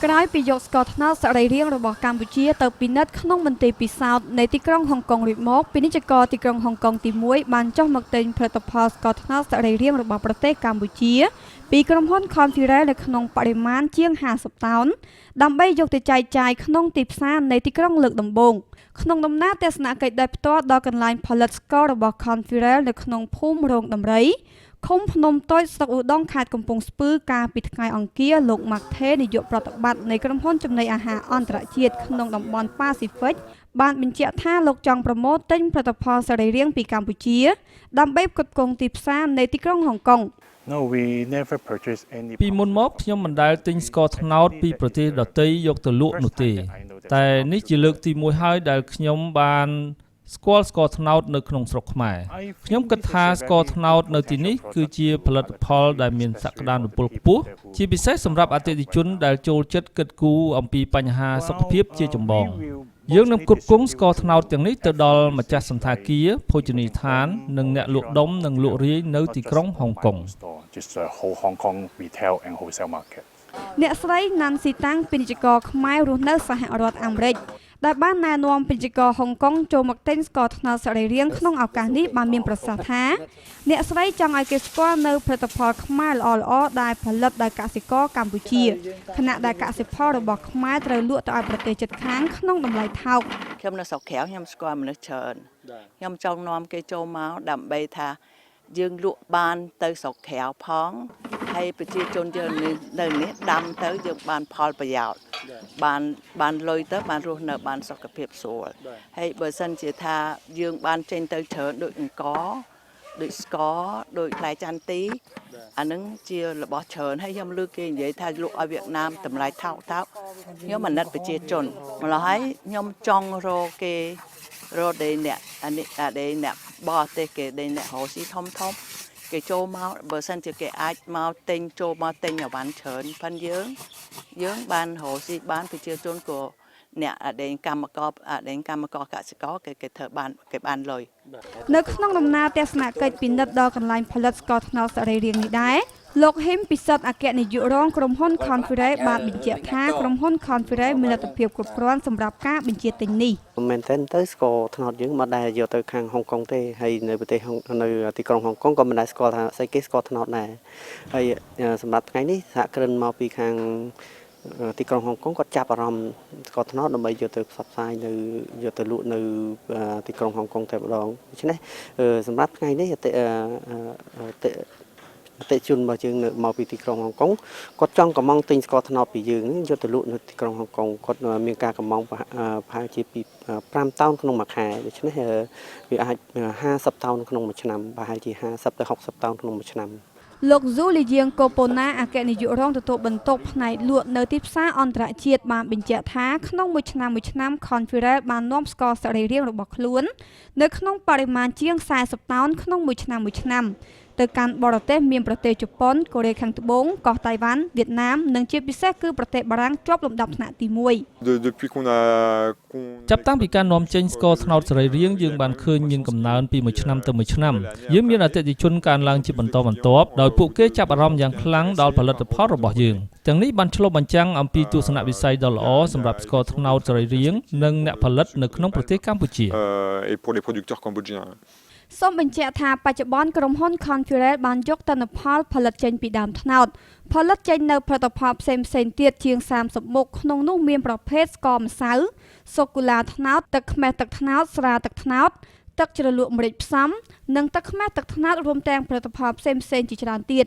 ក្រោយពីយកស្ករត្នោតសរីរាង្គរបស់កម្ពុជាទៅពិនិត្យក្នុងមន្ទីរពិសោធន៍នៃទីក្រុងហុងកុងរួចមកពាណិជ្ជករទីក្រុងហុងកុងទី1បានចុះមកទិញផលិតផលស្ករត្នោតសរីរាង្គរបស់ប្រទេសកម្ពុជាពីក្រុមហ៊ុន Confirel នៅក្នុងបរិមាណជាង50តោនដើម្បីយកទៅចែកចាយក្នុងទីផ្សារនៃទីក្រុងលើកដំបូងក្នុងដំណើរទស្សនកិច្ចដោយផ្ទាល់ដល់កន្លែងផលិតស្កររបស់ Confirel នៅក្នុងភូមិរោងដំរីឃុំភ្នំតូចស្រុកឧដុង្គខេត្តកំពង់ស្ពឺកាលពីថ្ងៃអង្គារលោកម៉ាក់ថេនាយកប្រតិបត្តិនៃក្រុមហ៊ុនចំណីអាហារអន្តរជាតិក្នុងតំបន់ប៉ាស៊ីហ្វិកបានបញ្ជាក់ថាលោកចង់ប្រម៉ូទទិញផលិតផលសរីរាង្គពីកម្ពុជាដើម្បីផ្គត់ផ្គង់ទីផ្សារនៃទីក្រុងហុងកុង No, we never purchase any ពីមុនមកខ្ញុំមិនដែលទិញស្ករត្នោតពីប្រទេសដទៃយកទៅលក់នោះទេតែនេះជាលើកទី1ហើយដែលខ្ញុំបានស្គាល់ស្ករត្នោតនៅក្នុងស្រុកខ្មែរខ្ញុំគិតថាស្ករត្នោតនៅទីនេះគឺជាផលិតផលដែលមានសក្តានុពលខ្ពស់ជាពិសេសសម្រាប់អតិថិជនដែលចូលចិត្តគិតគូរអំពីបញ្ហាសុខភាពជាចម្បងយើងនឹងគ្រប់គ្រងស្ករត្នោតទាំងនេះទៅដល់ម្ចាស់សន្តាគារភោជនីយដ្ឋាននិងអ្នកលក់ដុំនិងលក់រាយនៅទីក្រុងហុងកុង អ្នកស្រី Nancy Tang ពាណិជ្ជករខ្មែររស់នៅសហរដ្ឋអាមេរិកដែលបានណែនាំពាណិជ្ជករហុងកុងចូលមកទិញស្ករត្នោតសរីរាង្គក្នុងឱកាសនេះបានមានប្រសាសន៍ថាអ្នកស្រីចង់ឲ្យគេស្គាល់នៅផលិតផលខ្មែរល្អៗដែលផលិតដោយកសិករកម្ពុជាខណៈដែលកសិផលរបស់ខ្មែរត្រូវលក់ទៅឲ្យប្រទេសជិតខាងក្នុងតម្លៃថោក ខ្ញុំនៅស្រុកក្រៅខ្ញុំស្គាល់មនុស្សច្រើនខ្ញុំចង់នាំគេចូលមកដើម្បីថាយើងលក់បានទៅស្រុកក្រៅផងហើយប្រជាជនយើងនៅនេះដាំទៅយើងបានផលប្រយោជន៍បានលុយទៅបានរស់នៅបានសុខភាពស្រួលហើយបើសិនជាថាយើងបានចេញទៅច្រើនដូចអង្គដូចស្ករដូចផ្លែចន្ទទីអានឹងជារបស់ច្រើនហើយខ្ញុំលើកគេនិយាយថាលក់ឲ្យវៀតណាមតម្លៃថោកខ្ញុំអាណិតប្រជាជនម្ល៉េះហើយខ្ញុំចង់រកគេរកដេអ្នកអានេះដេអ្នកបរទេសគេដេអ្នករស់ស៊ីធំគេចូលមកបើសិនជាគេអាចមកទិញចូលមកទិញអវ៉ាន់ច្រើនផងយើងបានរស់ស៊ីបានប្រជាជនក៏អ្នកអដេញកម្មករកសិករគេធ្វើបានលុយ នៅក្នុងដំណើរទស្សនកិច្ចពិនិត្យដល់កន្លែងផលិតស្ករត្នោតសរីរាង្គនេះដែរលោកហ៊ីមពិសិដ្ឋអគ្គនាយករងក្រុមហ៊ុន Confirel បានបញ្ជាក់ថាក្រុមហ៊ុន Confirel មានលទ្ធភាពគ្រប់គ្រាន់សម្រាប់ការបញ្ជាទិញនេះ មែនទែនទៅស្ករត្នោតយើងមិនដែលយកទៅខាងហុងកុងទេហើយនៅប្រទេសនៅទីក្រុងហុងកុងក៏មិនដែលស្គាល់ថាស្អីគេស្ករត្នោតដែរហើយសម្រាប់ថ្ងៃនេះសហគ្រិនមកពីខាងទីក្រុងហុងកុងគាត់ចាប់អារម្មណ៍ស្ករត្នោតដើម្បីយកទៅផ្សព្វផ្សាយនៅយកទៅលក់នៅទីក្រុងហុងកុងតែម្ដងដូច្នេះសម្រាប់ថ្ងៃនេះអតិជនរបស់យើងនៅមកពីទីក្រុងហុងកុងគាត់ចង់កំងទិញស្ករត្នោតពីយើងយកទៅលក់នៅទីក្រុងហុងកុងគាត់មានការកំងប្រហែលជាពី5តោនក្នុងមួយខែដូច្នេះវាអាច50តោនក្នុងមួយឆ្នាំប្រហែលជា50ទៅ60តោនក្នុងមួយឆ្នាំ លោក ស៊ូលីយាងកូប៉ូណាអគ្គនាយករងទទួលបន្ទុកផ្នែកលក់នៅទីផ្សារអន្តរជាតិបានបញ្ជាក់ថាក្នុងមួយឆ្នាំ Confirel បាននាំស្ករសរីរាង្គរបស់ខ្លួននៅក្នុងបរិមាណជាង40តោនក្នុងមួយឆ្នាំទៅកាន់បរទេសមានប្រទេសជប៉ុនកូរ៉េខាងត្បូងកោះតៃវ៉ាន់វៀតណាមនិងជាពិសេសគឺប្រទេសបារាំងជាប់លំដាប់ថ្នាក់ទី1 ចាប់តាំងពីការនាំចេញស្ករត្នោតសរីរាង្គយើងបានឃើញមានកំណើនពីមួយឆ្នាំទៅមួយឆ្នាំយើងមានអតិថិជនកើនឡើងជាបន្តបន្ទាប់ដោយពួកគេចាប់អារម្មណ៍យ៉ាងខ្លាំងដល់ផលិតផលរបស់យើងទាំងនេះបានឆ្លុះបញ្ចាំងអំពីទស្សនវិស័យដ៏ល្អសម្រាប់ស្ករត្នោតសរីរាង្គនិងអ្នកផលិតនៅក្នុងប្រទេសកម្ពុជា សូមបញ្ជាក់ថាបច្ចុប្បន្នក្រុមហ៊ុន Confirel បានយកទិន្នផលផលិតចេញពីដើមត្នោតផលិតចេញនៅផលិតផលផ្សេងទៀតជាង30មុខក្នុងនោះមានប្រភេទស្ករម្សៅសូកូឡាត្នោតទឹកខ្មេះទឹកត្នោតស្រាទឹកត្នោតទឹកជ្រលក់ម្រេចផ្សំនិងទឹកខ្មេះទឹកត្នោតរួមទាំងផលិតផលផ្សេងជាច្រើនទៀត